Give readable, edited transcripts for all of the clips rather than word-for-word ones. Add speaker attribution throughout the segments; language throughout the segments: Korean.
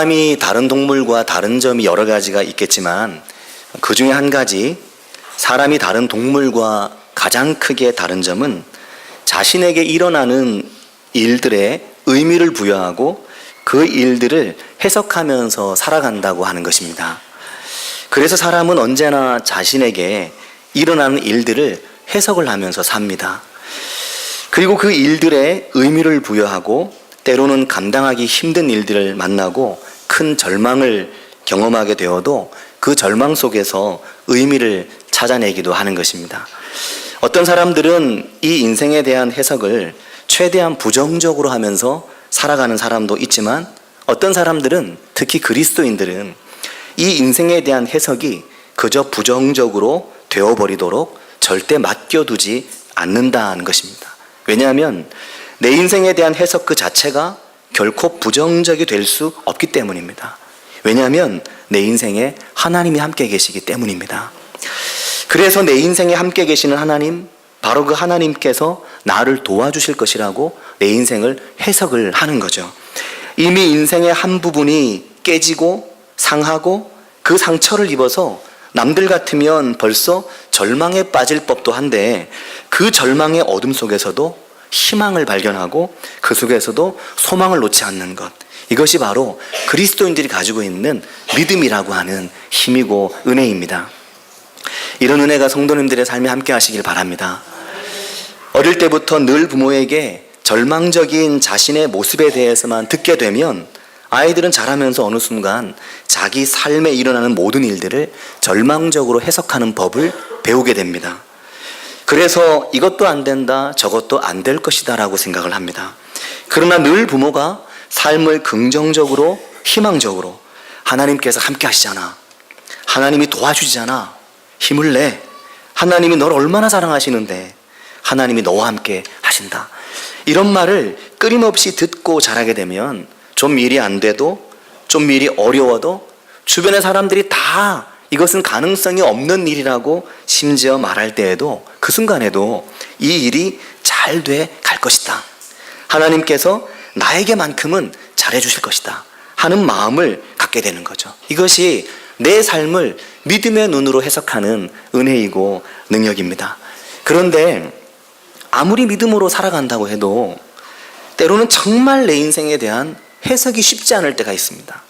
Speaker 1: 사람이 다른 동물과 다른 점이 여러 가지가 있겠지만 그 중에 한 가지, 사람이 다른 동물과 가장 크게 다른 점은 자신에게 일어나는 일들에 의미를 부여하고 그 일들을 해석하면서 살아간다고 하는 것입니다. 그래서 사람은 언제나 자신에게 일어나는 일들을 해석을 하면서 삽니다. 그리고 그 일들에 의미를 부여하고 때로는 감당하기 힘든 일들을 만나고 큰 절망을 경험하게 되어도 그 절망 속에서 의미를 찾아내기도 하는 것입니다. 어떤 사람들은 이 인생에 대한 해석을 최대한 부정적으로 하면서 살아가는 사람도 있지만, 어떤 사람들은, 특히 그리스도인들은 이 인생에 대한 해석이 그저 부정적으로 되어버리도록 절대 맡겨두지 않는다는 것입니다. 왜냐하면 내 인생에 대한 해석 그 자체가 결코 부정적이 될 수 없기 때문입니다. 왜냐하면 내 인생에 하나님이 함께 계시기 때문입니다. 그래서 내 인생에 함께 계시는 하나님, 바로 그 하나님께서 나를 도와주실 것이라고 내 인생을 해석을 하는 거죠. 이미 인생의 한 부분이 깨지고 상하고 그 상처를 입어서 남들 같으면 벌써 절망에 빠질 법도 한데, 그 절망의 어둠 속에서도 희망을 발견하고 그 속에서도 소망을 놓지 않는 것, 이것이 바로 그리스도인들이 가지고 있는 믿음이라고 하는 힘이고 은혜입니다. 이런 은혜가 성도님들의 삶에 함께 하시길 바랍니다. 어릴 때부터 늘 부모에게 절망적인 자신의 모습에 대해서만 듣게 되면 아이들은 자라면서 어느 순간 자기 삶에 일어나는 모든 일들을 절망적으로 해석하는 법을 배우게 됩니다. 그래서 이것도 안 된다, 저것도 안 될 것이다 라고 생각을 합니다. 그러나 늘 부모가 삶을 긍정적으로, 희망적으로, 하나님께서 함께 하시잖아, 하나님이 도와주시잖아, 힘을 내, 하나님이 너를 얼마나 사랑하시는데 하나님이 너와 함께 하신다, 이런 말을 끊임없이 듣고 자라게 되면 좀 일이 안 돼도, 좀 일이 어려워도 주변의 사람들이 다 이것은 가능성이 없는 일이라고 심지어 말할 때에도, 그 순간에도 이 일이 잘 돼 갈 것이다, 하나님께서 나에게만큼은 잘해 주실 것이다 하는 마음을 갖게 되는 거죠. 이것이 내 삶을 믿음의 눈으로 해석하는 은혜이고 능력입니다. 그런데 아무리 믿음으로 살아간다고 해도 때로는 정말 내 인생에 대한 해석이 쉽지 않을 때가 있습니다.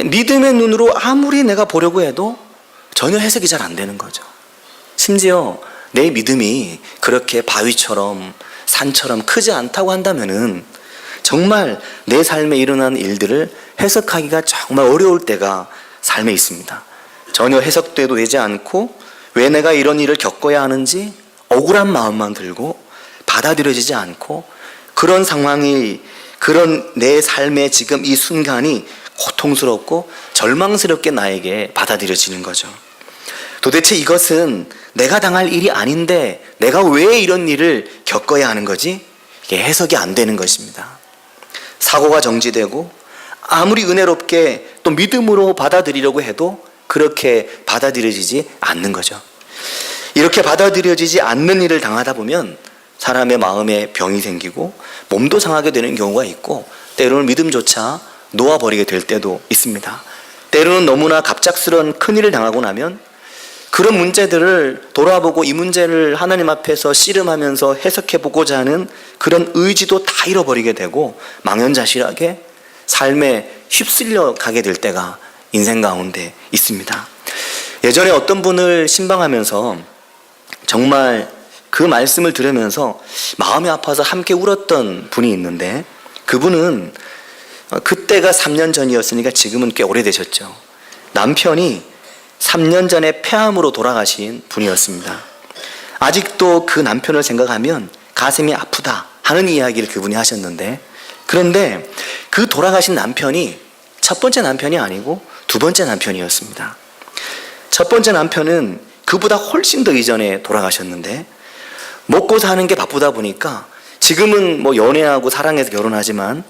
Speaker 1: 믿음의 눈으로 아무리 내가 보려고 해도 전혀 해석이 잘 안 되는 거죠. 심지어 내 믿음이 그렇게 바위처럼 산처럼 크지 않다고 한다면은 정말 내 삶에 일어난 일들을 해석하기가 정말 어려울 때가 삶에 있습니다. 전혀 해석돼도 되지 않고 왜 내가 이런 일을 겪어야 하는지 억울한 마음만 들고 받아들여지지 않고, 그런 상황이, 그런 내 삶의 지금 이 순간이 고통스럽고 절망스럽게 나에게 받아들여지는 거죠. 도대체 이것은 내가 당할 일이 아닌데 내가 왜 이런 일을 겪어야 하는 거지? 이게 해석이 안 되는 것입니다. 사고가 정지되고 아무리 은혜롭게 또 믿음으로 받아들이려고 해도 그렇게 받아들여지지 않는 거죠. 이렇게 받아들여지지 않는 일을 당하다 보면 사람의 마음에 병이 생기고 몸도 상하게 되는 경우가 있고, 때로는 믿음조차 놓아버리게 될 때도 있습니다. 때로는 너무나 갑작스러운 큰일을 당하고 나면 그런 문제들을 돌아보고 이 문제를 하나님 앞에서 씨름하면서 해석해보고자 하는 그런 의지도 다 잃어버리게 되고 망연자실하게 삶에 휩쓸려 가게 될 때가 인생 가운데 있습니다. 예전에 어떤 분을 신방하면서 정말 그 말씀을 들으면서 마음이 아파서 함께 울었던 분이 있는데, 그분은 그때가 3년 전이었으니까 지금은 꽤 오래되셨죠. 남편이 3년 전에 폐암으로 돌아가신 분이었습니다. 아직도 그 남편을 생각하면 가슴이 아프다 하는 이야기를 그분이 하셨는데, 그런데 그 돌아가신 남편이 첫 번째 남편이 아니고 두 번째 남편이었습니다. 첫 번째 남편은 그보다 훨씬 더 이전에 돌아가셨는데, 먹고 사는 게 바쁘다 보니까 지금은 뭐 연애하고 사랑해서 결혼하지만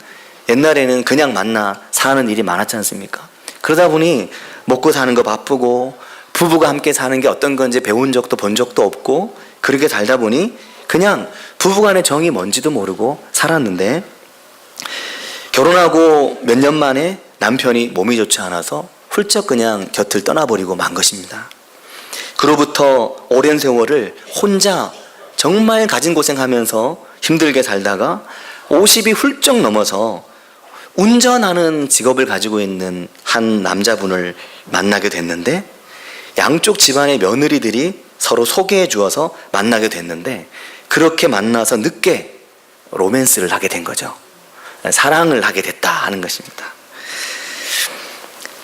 Speaker 1: 옛날에는 그냥 만나 사는 일이 많았지 않습니까? 그러다 보니 먹고 사는 거 바쁘고 부부가 함께 사는 게 어떤 건지 배운 적도 본 적도 없고, 그렇게 살다 보니 그냥 부부간의 정이 뭔지도 모르고 살았는데, 결혼하고 몇 년 만에 남편이 몸이 좋지 않아서 훌쩍 그냥 곁을 떠나버리고 만 것입니다. 그로부터 오랜 세월을 혼자 정말 가진 고생하면서 힘들게 살다가 50이 훌쩍 넘어서 운전하는 직업을 가지고 있는 한 남자분을 만나게 됐는데, 양쪽 집안의 며느리들이 서로 소개해 주어서 만나게 됐는데, 그렇게 만나서 늦게 로맨스를 하게 된 거죠. 사랑을 하게 됐다 하는 것입니다.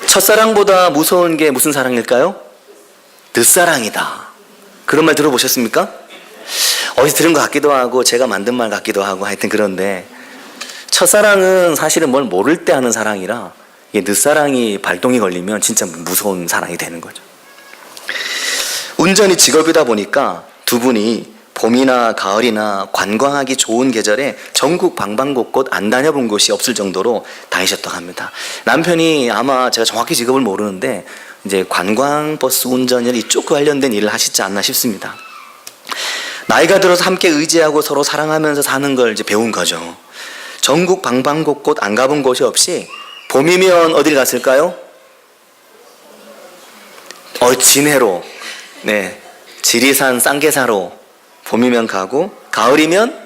Speaker 1: 첫사랑보다 무서운 게 무슨 사랑일까요? 늦사랑이다. 그런 말 들어보셨습니까? 어디서 들은 것 같기도 하고 제가 만든 말 같기도 하고 하여튼 그런데, 첫사랑은 사실은 뭘 모를 때 하는 사랑이라 이게 늦사랑이 발동이 걸리면 진짜 무서운 사랑이 되는 거죠. 운전이 직업이다 보니까 두 분이 봄이나 가을이나 관광하기 좋은 계절에 전국 방방곳곳 안 다녀본 곳이 없을 정도로 다니셨다고 합니다. 남편이 아마 제가 정확히 직업을 모르는데 이제 관광버스 운전이나 이쪽 관련된 일을 하시지 않나 싶습니다. 나이가 들어서 함께 의지하고 서로 사랑하면서 사는 걸 이제 배운 거죠. 전국 방방곳곳 안 가본 곳이 없이 봄이면 어딜 갔을까요? 진해로, 네, 지리산 쌍계사로 봄이면 가고, 가을이면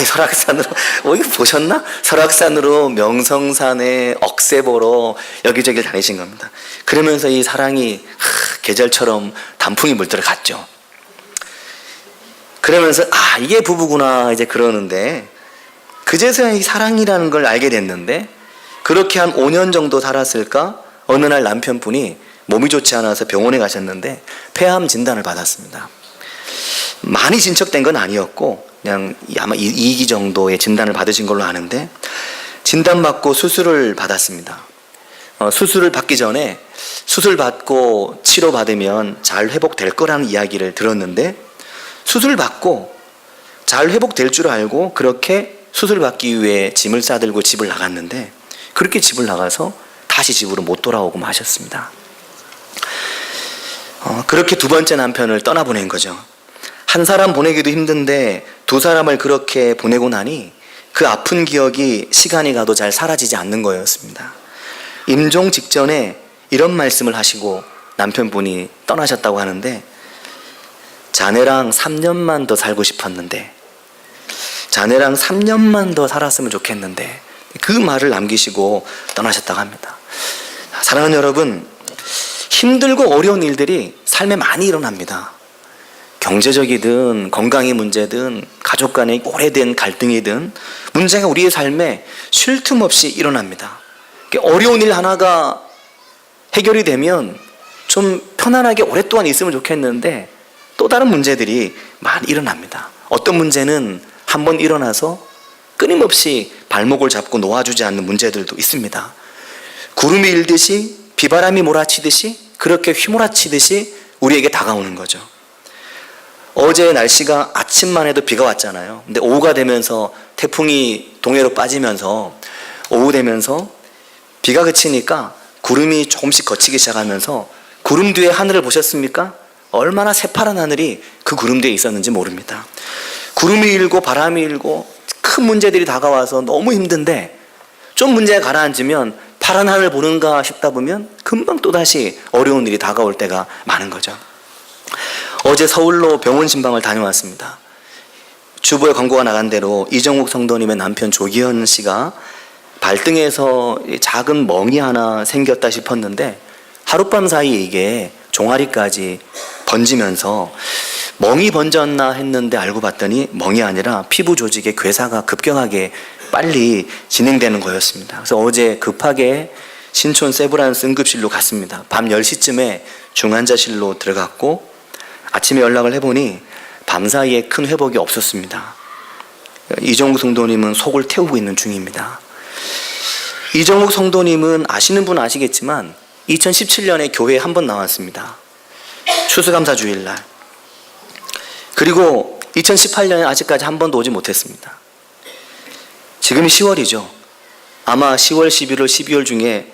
Speaker 1: 설악산으로, 이거 보셨나? 설악산으로, 명성산에 억새 보러 여기저기 다니신 겁니다. 그러면서 이 사랑이 계절처럼 단풍이 물들어 갔죠. 그러면서 이게 부부구나 이제 그러는데, 그제서야 이 사랑이라는 걸 알게 됐는데, 그렇게 한 5년 정도 살았을까? 어느 날 남편분이 몸이 좋지 않아서 병원에 가셨는데 폐암 진단을 받았습니다. 많이 진척된 건 아니었고 그냥 아마 2기 정도의 진단을 받으신 걸로 아는데, 진단받고 수술을 받았습니다. 수술을 받기 전에 수술 받고 치료받으면 잘 회복될 거라는 이야기를 들었는데, 수술 받고 잘 회복될 줄 알고 그렇게 수술 받기 위해 짐을 싸들고 집을 나갔는데, 그렇게 집을 나가서 다시 집으로 못 돌아오고 마셨습니다. 그렇게 두 번째 남편을 떠나보낸 거죠. 한 사람 보내기도 힘든데 두 사람을 그렇게 보내고 나니 그 아픈 기억이 시간이 가도 잘 사라지지 않는 거였습니다. 임종 직전에 이런 말씀을 하시고 남편분이 떠나셨다고 하는데, 자네랑 3년만 더 살고 싶었는데, 자네랑 3년만 더 살았으면 좋겠는데, 그 말을 남기시고 떠나셨다고 합니다. 사랑하는 여러분, 힘들고 어려운 일들이 삶에 많이 일어납니다. 경제적이든 건강의 문제든 가족 간의 오래된 갈등이든 문제가 우리의 삶에 쉴 틈 없이 일어납니다. 어려운 일 하나가 해결이 되면 좀 편안하게 오랫동안 있으면 좋겠는데 또 다른 문제들이 많이 일어납니다. 어떤 문제는 한번 일어나서 끊임없이 발목을 잡고 놓아주지 않는 문제들도 있습니다. 구름이 일듯이 비바람이 몰아치듯이 그렇게 휘몰아치듯이 우리에게 다가오는 거죠. 어제 날씨가 아침만 해도 비가 왔잖아요. 근데 오후가 되면서 태풍이 동해로 빠지면서 오후 되면서 비가 그치니까 구름이 조금씩 걷히기 시작하면서 구름 뒤에 하늘을 보셨습니까? 얼마나 새파란 하늘이 그 구름 뒤에 있었는지 모릅니다. 구름이 일고 바람이 일고 큰 문제들이 다가와서 너무 힘든데 좀 문제가 가라앉으면 파란 하늘 보는가 싶다 보면 금방 또다시 어려운 일이 다가올 때가 많은 거죠. 어제 서울로 병원 신방을 다녀왔습니다. 주부의 광고가 나간 대로 이정욱 성도님의 남편 조기현 씨가 발등에서 작은 멍이 하나 생겼다 싶었는데 하룻밤 사이에 이게 종아리까지 번지면서 멍이 번졌나 했는데 알고 봤더니 멍이 아니라 피부 조직의 괴사가 급격하게 빨리 진행되는 거였습니다. 그래서 어제 급하게 신촌 세브란스 응급실로 갔습니다. 밤 10시쯤에 중환자실로 들어갔고 아침에 연락을 해보니 밤사이에 큰 회복이 없었습니다. 이정욱 성도님은 속을 태우고 있는 중입니다. 이정욱 성도님은 아시는 분은 아시겠지만 2017년에 교회에 한 번 나왔습니다. 추수감사 주일날. 그리고 2018년에 아직까지 한 번도 오지 못했습니다. 지금이 10월이죠. 아마 10월, 11월, 12월 중에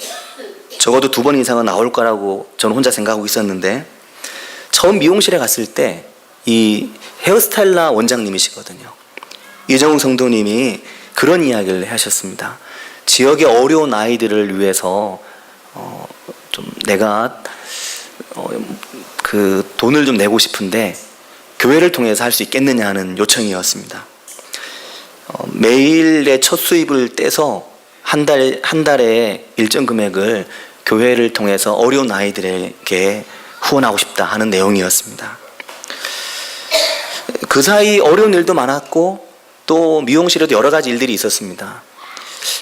Speaker 1: 적어도 2번 이상은 나올 거라고 저는 혼자 생각하고 있었는데 처음 미용실에 갔을 때 이 헤어스타일러 원장님이시거든요. 이정욱 성도님이 그런 이야기를 하셨습니다. 지역의 어려운 아이들을 위해서 좀 내가 그 돈을 좀 내고 싶은데 교회를 통해서 할 수 있겠느냐 하는 요청이었습니다. 매일의 첫 수입을 떼서 한 달에 일정 금액을 교회를 통해서 어려운 아이들에게 후원하고 싶다 하는 내용이었습니다. 그 사이 어려운 일도 많았고 또 미용실에도 여러 가지 일들이 있었습니다.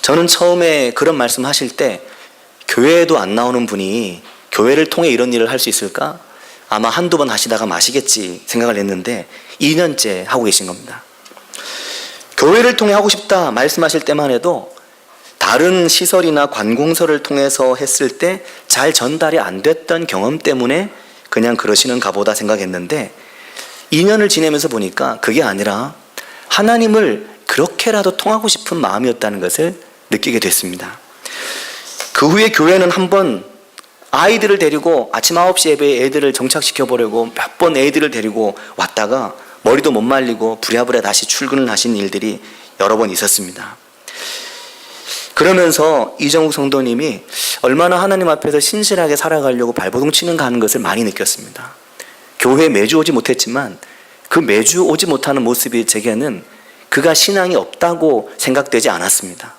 Speaker 1: 저는 처음에 그런 말씀 하실 때 교회에도 안 나오는 분이 교회를 통해 이런 일을 할 수 있을까? 아마 한두 번 하시다가 마시겠지 생각을 했는데 2년째 하고 계신 겁니다. 교회를 통해 하고 싶다 말씀하실 때만 해도 다른 시설이나 관공서를 통해서 했을 때 잘 전달이 안 됐던 경험 때문에 그냥 그러시는가 보다 생각했는데 2년을 지내면서 보니까 그게 아니라 하나님을 그렇게라도 통하고 싶은 마음이었다는 것을 느끼게 됐습니다. 그 후에 교회는 한번 아이들을 데리고 아침 9시 예배에 애들을 정착시켜 보려고 몇 번 애들을 데리고 왔다가 머리도 못 말리고 부랴부랴 다시 출근을 하신 일들이 여러 번 있었습니다. 그러면서 이정욱 성도님이 얼마나 하나님 앞에서 신실하게 살아가려고 발버둥 치는가 하는 것을 많이 느꼈습니다. 교회에 매주 오지 못했지만 그 매주 오지 못하는 모습이 제게는 그가 신앙이 없다고 생각되지 않았습니다.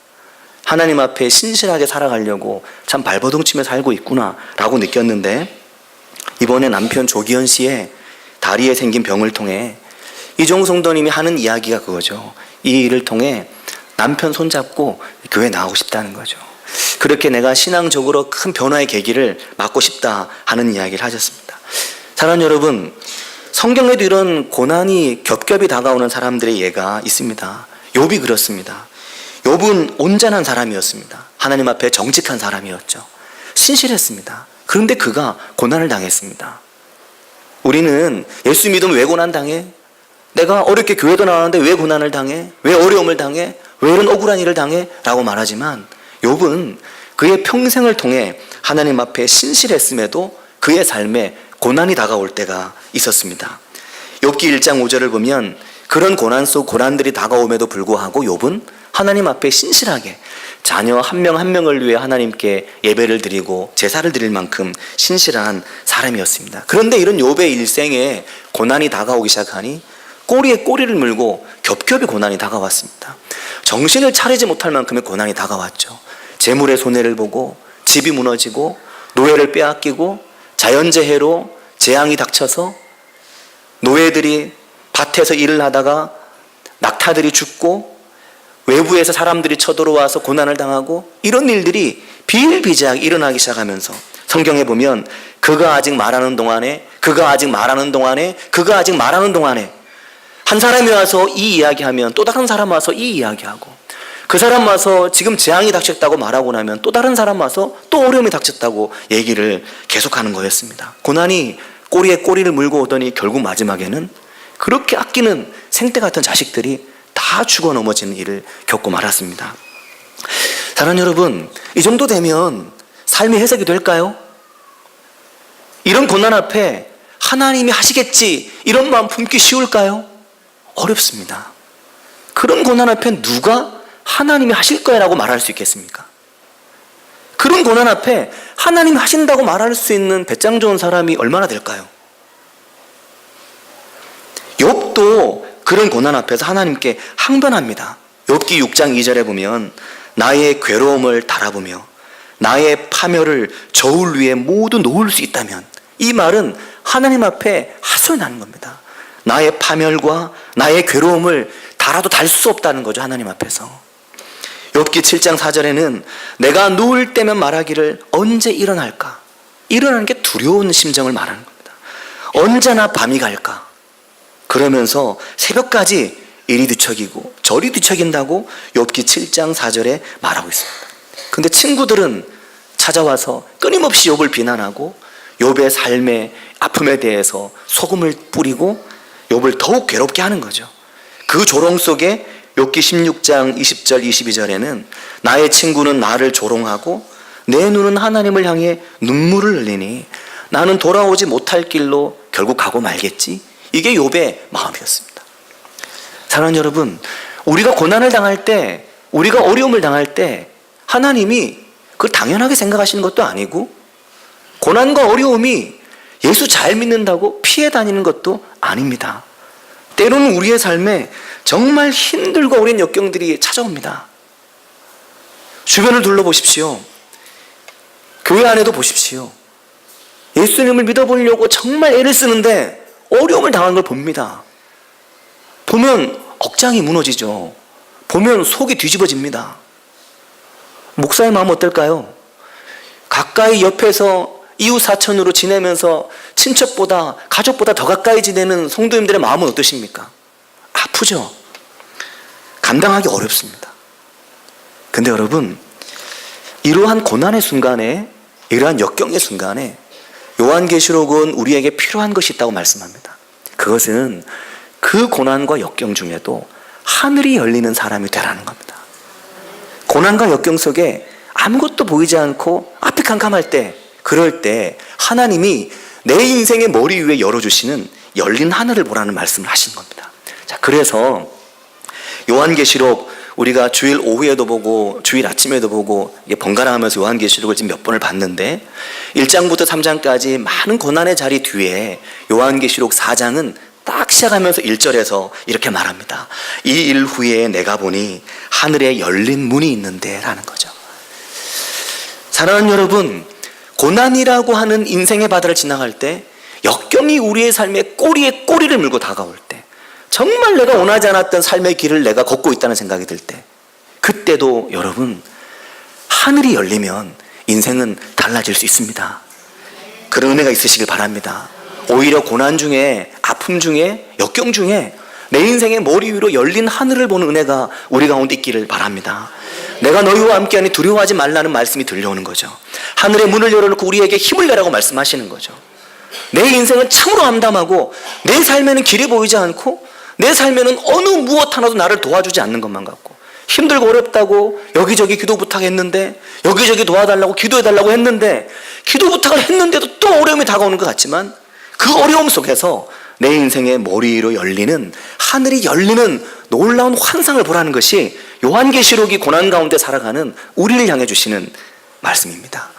Speaker 1: 하나님 앞에 신실하게 살아가려고 참 발버둥 치며 살고 있구나 라고 느꼈는데, 이번에 남편 조기현 씨의 다리에 생긴 병을 통해 이종우 성도님이 하는 이야기가 그거죠. 이 일을 통해 남편 손잡고 교회 나오고 싶다는 거죠. 그렇게 내가 신앙적으로 큰 변화의 계기를 맞고 싶다 하는 이야기를 하셨습니다. 사랑하는 여러분, 성경에도 이런 고난이 겹겹이 다가오는 사람들의 예가 있습니다. 욥이 그렇습니다. 욥은 온전한 사람이었습니다. 하나님 앞에 정직한 사람이었죠. 신실했습니다. 그런데 그가 고난을 당했습니다. 우리는 예수 믿으면 왜 고난 당해? 내가 어렵게 교회도 나왔는데 왜 고난을 당해? 왜 어려움을 당해? 왜 이런 억울한 일을 당해? 라고 말하지만 욥은 그의 평생을 통해 하나님 앞에 신실했음에도 그의 삶에 고난이 다가올 때가 있었습니다. 욥기 1장 5절을 보면 그런 고난 속 고난들이 다가옴에도 불구하고 욥은 하나님 앞에 신실하게 자녀 한 명 한 명을 위해 하나님께 예배를 드리고 제사를 드릴 만큼 신실한 사람이었습니다. 그런데 이런 욥의 일생에 고난이 다가오기 시작하니 꼬리에 꼬리를 물고 겹겹이 고난이 다가왔습니다. 정신을 차리지 못할 만큼의 고난이 다가왔죠. 재물의 손해를 보고 집이 무너지고 노예를 빼앗기고 자연재해로 재앙이 닥쳐서 노예들이 밭에서 일을 하다가 낙타들이 죽고 외부에서 사람들이 쳐들어와서 고난을 당하고 이런 일들이 비일비재하게 일어나기 시작하면서 성경에 보면 그가 아직 말하는 동안에 한 사람이 와서 이 이야기하면 또 다른 사람 와서 이 이야기하고 그 사람 와서 지금 재앙이 닥쳤다고 말하고 나면 또 다른 사람 와서 또 어려움이 닥쳤다고 얘기를 계속하는 거였습니다. 고난이 꼬리에 꼬리를 물고 오더니 결국 마지막에는 그렇게 아끼는 생떼 같은 자식들이 다 죽어 넘어지는 일을 겪고 말았습니다. 사랑하는 여러분, 이 정도 되면 삶이 해석이 될까요? 이런 고난 앞에 하나님이 하시겠지 이런 마음 품기 쉬울까요? 어렵습니다. 그런 고난 앞에 누가 하나님이 하실 거야 라고 말할 수 있겠습니까? 그런 고난 앞에 하나님이 하신다고 말할 수 있는 배짱 좋은 사람이 얼마나 될까요? 욥도 그런 고난 앞에서 하나님께 항변합니다. 욥기 6장 2절에 보면 나의 괴로움을 달아보며 나의 파멸을 저울 위에 모두 놓을 수 있다면, 이 말은 하나님 앞에 하소연하는 겁니다. 나의 파멸과 나의 괴로움을 달아도 달 수 없다는 거죠. 하나님 앞에서. 욥기 7장 4절에는 내가 누울 때면 말하기를 언제 일어날까? 일어나는 게 두려운 심정을 말하는 겁니다. 언제나 밤이 갈까? 그러면서 새벽까지 이리 뒤척이고 저리 뒤척인다고 욥기 7장 4절에 말하고 있습니다. 근데 친구들은 찾아와서 끊임없이 욥을 비난하고 욥의 삶의 아픔에 대해서 소금을 뿌리고 욥을 더욱 괴롭게 하는 거죠. 그 조롱 속에 욥기 16장 20절 22절에는 나의 친구는 나를 조롱하고 내 눈은 하나님을 향해 눈물을 흘리니 나는 돌아오지 못할 길로 결국 가고 말겠지. 이게 욥의 마음이었습니다. 사랑하는 여러분, 우리가 고난을 당할 때, 우리가 어려움을 당할 때 하나님이 그걸 당연하게 생각하시는 것도 아니고, 고난과 어려움이 예수 잘 믿는다고 피해 다니는 것도 아닙니다. 때로는 우리의 삶에 정말 힘들고 어려운 역경들이 찾아옵니다. 주변을 둘러보십시오. 교회 안에도 보십시오. 예수님을 믿어보려고 정말 애를 쓰는데 어려움을 당하는 걸 봅니다. 보면 억장이 무너지죠. 보면 속이 뒤집어집니다. 목사의 마음 어떨까요? 가까이 옆에서 이웃 사촌으로 지내면서 친척보다 가족보다 더 가까이 지내는 성도님들의 마음은 어떠십니까? 아프죠? 감당하기 어렵습니다. 근데 여러분, 이러한 고난의 순간에, 이러한 역경의 순간에 요한계시록은 우리에게 필요한 것이 있다고 말씀합니다. 그것은 그 고난과 역경 중에도 하늘이 열리는 사람이 되라는 겁니다. 고난과 역경 속에 아무것도 보이지 않고 앞이 캄캄할 때, 그럴 때 하나님이 내 인생의 머리 위에 열어주시는 열린 하늘을 보라는 말씀을 하시는 겁니다. 자, 그래서 요한계시록 우리가 주일 오후에도 보고 주일 아침에도 보고 번갈아 하면서 요한계시록을 지금 몇 번을 봤는데, 1장부터 3장까지 많은 고난의 자리 뒤에 요한계시록 4장은 딱 시작하면서 1절에서 이렇게 말합니다. 이 일 후에 내가 보니 하늘에 열린 문이 있는데 라는 거죠. 사랑하는 여러분, 고난이라고 하는 인생의 바다를 지나갈 때, 역경이 우리의 삶의 꼬리에 꼬리를 물고 다가올 때, 정말 내가 원하지 않았던 삶의 길을 내가 걷고 있다는 생각이 들 때, 그때도 여러분, 하늘이 열리면 인생은 달라질 수 있습니다. 그런 은혜가 있으시길 바랍니다. 오히려 고난 중에, 아픔 중에, 역경 중에 내 인생의 머리 위로 열린 하늘을 보는 은혜가 우리 가운데 있기를 바랍니다. 내가 너희와 함께하니 두려워하지 말라는 말씀이 들려오는 거죠. 하늘의 문을 열어놓고 우리에게 힘을 내라고 말씀하시는 거죠. 내 인생은 참으로 암담하고 내 삶에는 길이 보이지 않고 내 삶에는 어느 무엇 하나도 나를 도와주지 않는 것만 같고, 힘들고 어렵다고 여기저기 기도 부탁했는데, 여기저기 도와달라고 기도해달라고 했는데, 기도 부탁을 했는데도 또 어려움이 다가오는 것 같지만, 그 어려움 속에서 내 인생의 머리 위로 열리는, 하늘이 열리는 놀라운 환상을 보라는 것이 요한계시록이 고난 가운데 살아가는 우리를 향해 주시는 말씀입니다.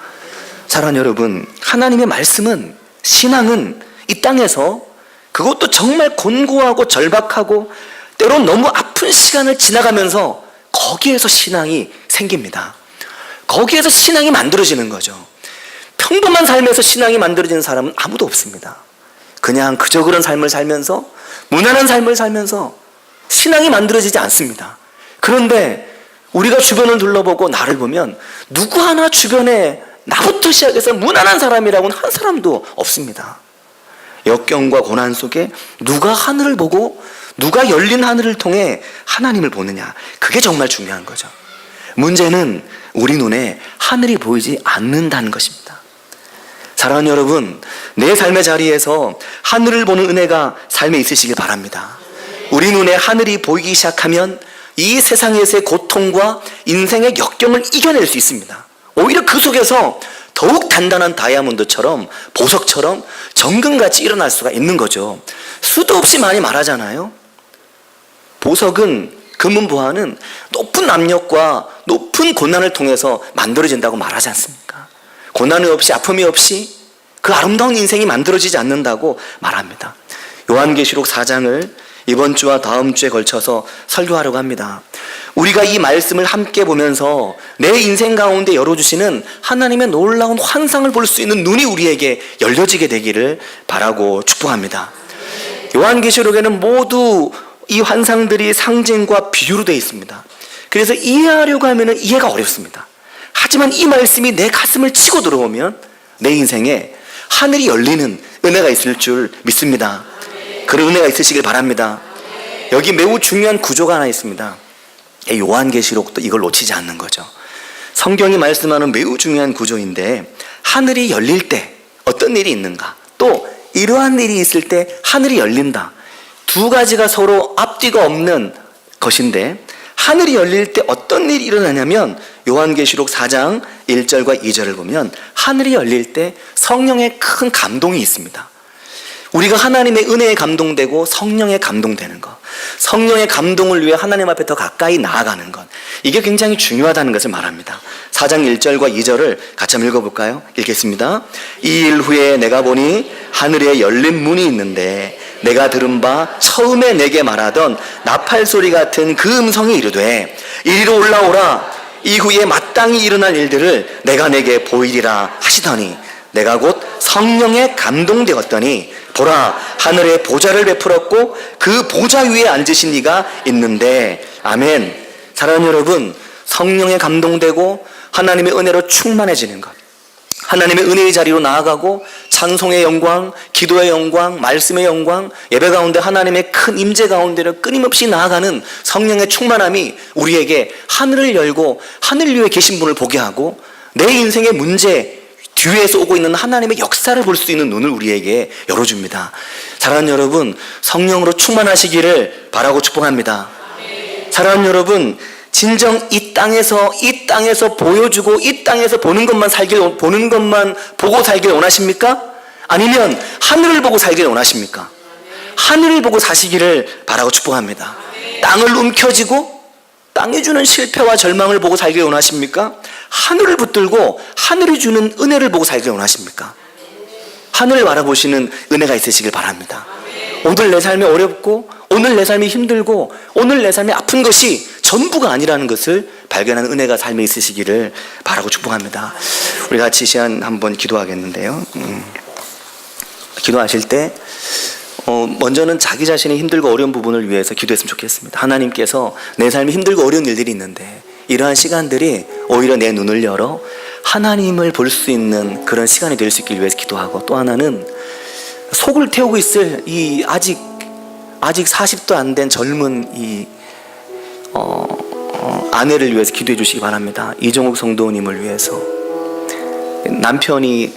Speaker 1: 사랑하는 여러분, 하나님의 말씀은, 신앙은 이 땅에서, 그것도 정말 곤고하고 절박하고 때론 너무 아픈 시간을 지나가면서 거기에서 신앙이 생깁니다. 거기에서 신앙이 만들어지는 거죠. 평범한 삶에서 신앙이 만들어지는 사람은 아무도 없습니다. 그냥 그저 그런 삶을 살면서, 무난한 삶을 살면서 신앙이 만들어지지 않습니다. 그런데 우리가 주변을 둘러보고 나를 보면 누구 하나 주변에 나부터 시작해서 무난한 사람이라고는 한 사람도 없습니다. 역경과 고난 속에 누가 하늘을 보고, 누가 열린 하늘을 통해 하나님을 보느냐, 그게 정말 중요한 거죠. 문제는 우리 눈에 하늘이 보이지 않는다는 것입니다. 사랑하는 여러분, 내 삶의 자리에서 하늘을 보는 은혜가 삶에 있으시길 바랍니다. 우리 눈에 하늘이 보이기 시작하면 이 세상에서의 고통과 인생의 역경을 이겨낼 수 있습니다. 오히려 그 속에서 더욱 단단한 다이아몬드처럼, 보석처럼 정금같이 일어날 수가 있는 거죠. 수도 없이 많이 말하잖아요. 보석은, 금은, 보화는 높은 압력과 높은 고난을 통해서 만들어진다고 말하지 않습니까? 고난이 없이, 아픔이 없이 그 아름다운 인생이 만들어지지 않는다고 말합니다. 요한계시록 4장을 이번 주와 다음 주에 걸쳐서 설교하려고 합니다. 우리가 이 말씀을 함께 보면서 내 인생 가운데 열어주시는 하나님의 놀라운 환상을 볼 수 있는 눈이 우리에게 열려지게 되기를 바라고 축복합니다. 요한계시록에는 모두 이 환상들이 상징과 비유로 되어 있습니다. 그래서 이해하려고 하면 이해가 어렵습니다. 하지만 이 말씀이 내 가슴을 치고 들어오면 내 인생에 하늘이 열리는 은혜가 있을 줄 믿습니다. 그런 은혜가 있으시길 바랍니다. 여기 매우 중요한 구조가 하나 있습니다. 요한계시록도 이걸 놓치지 않는 거죠. 성경이 말씀하는 매우 중요한 구조인데, 하늘이 열릴 때 어떤 일이 있는가, 또 이러한 일이 있을 때 하늘이 열린다, 두 가지가 서로 앞뒤가 없는 것인데, 하늘이 열릴 때 어떤 일이 일어나냐면 요한계시록 4장 1절과 2절을 보면 하늘이 열릴 때 성령의 큰 감동이 있습니다. 우리가 하나님의 은혜에 감동되고 성령에 감동되는 것, 성령의 감동을 위해 하나님 앞에 더 가까이 나아가는 것, 이게 굉장히 중요하다는 것을 말합니다. 4장 1절과 2절을 같이 한번 읽어볼까요? 읽겠습니다. 이 일 후에 내가 보니 하늘에 열린 문이 있는데 내가 들은 바 처음에 내게 말하던 나팔 소리 같은 그 음성이 이르되 이리로 올라오라. 이후에 마땅히 일어날 일들을 내가 내게 보이리라 하시더니 내가 곧 성령에 감동되었더니 보라, 하늘에 보좌를 베풀었고 그 보좌 위에 앉으신 이가 있는데. 아멘. 사랑하는 여러분, 성령에 감동되고 하나님의 은혜로 충만해지는 것, 하나님의 은혜의 자리로 나아가고 찬송의 영광, 기도의 영광, 말씀의 영광, 예배 가운데 하나님의 큰 임재 가운데를 끊임없이 나아가는 성령의 충만함이 우리에게 하늘을 열고 하늘 위에 계신 분을 보게 하고 내 인생의 문제 뒤에서 오고 있는 하나님의 역사를 볼 수 있는 눈을 우리에게 열어줍니다. 사랑하는 여러분, 성령으로 충만하시기를 바라고 축복합니다. 사랑하는 여러분, 진정 이 땅에서 보여주고 이 땅에서 보는 것만 보고 살길 원하십니까? 아니면 하늘을 보고 살길 원하십니까? 하늘을 보고 사시기를 바라고 축복합니다. 땅을 움켜쥐고 땅이 주는 실패와 절망을 보고 살길 원하십니까? 하늘을 붙들고 하늘이 주는 은혜를 보고 살길 원하십니까? 하늘을 바라보시는 은혜가 있으시길 바랍니다. 오늘 내 삶이 어렵고 오늘 내 삶이 힘들고 오늘 내 삶이 아픈 것이 전부가 아니라는 것을 발견하는 은혜가 삶에 있으시기를 바라고 축복합니다. 우리 같이 시간 한번 기도하겠는데요. 기도하실 때 먼저는 자기 자신의 힘들고 어려운 부분을 위해서 기도했으면 좋겠습니다. 하나님께서 내 삶이 힘들고 어려운 일들이 있는데 이러한 시간들이 오히려 내 눈을 열어 하나님을 볼 수 있는 그런 시간이 될 수 있길 위해서 기도하고, 또 하나는 속을 태우고 있을 이 아직 40도 안 된 젊은 이 아내를 위해서 기도해 주시기 바랍니다. 이종욱 성도님을 위해서. 남편이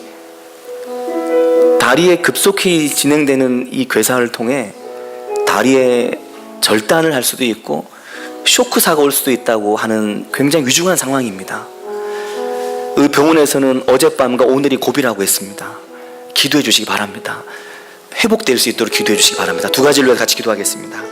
Speaker 1: 다리에 급속히 진행되는 이 괴사를 통해 다리에 절단을 할 수도 있고 쇼크 사고가 올 수도 있다고 하는 굉장히 위중한 상황입니다. 이 병원에서는 어젯밤과 오늘이 고비라고 했습니다. 기도해 주시기 바랍니다. 회복될 수 있도록 기도해 주시기 바랍니다. 두 가지를 위해 같이 기도하겠습니다.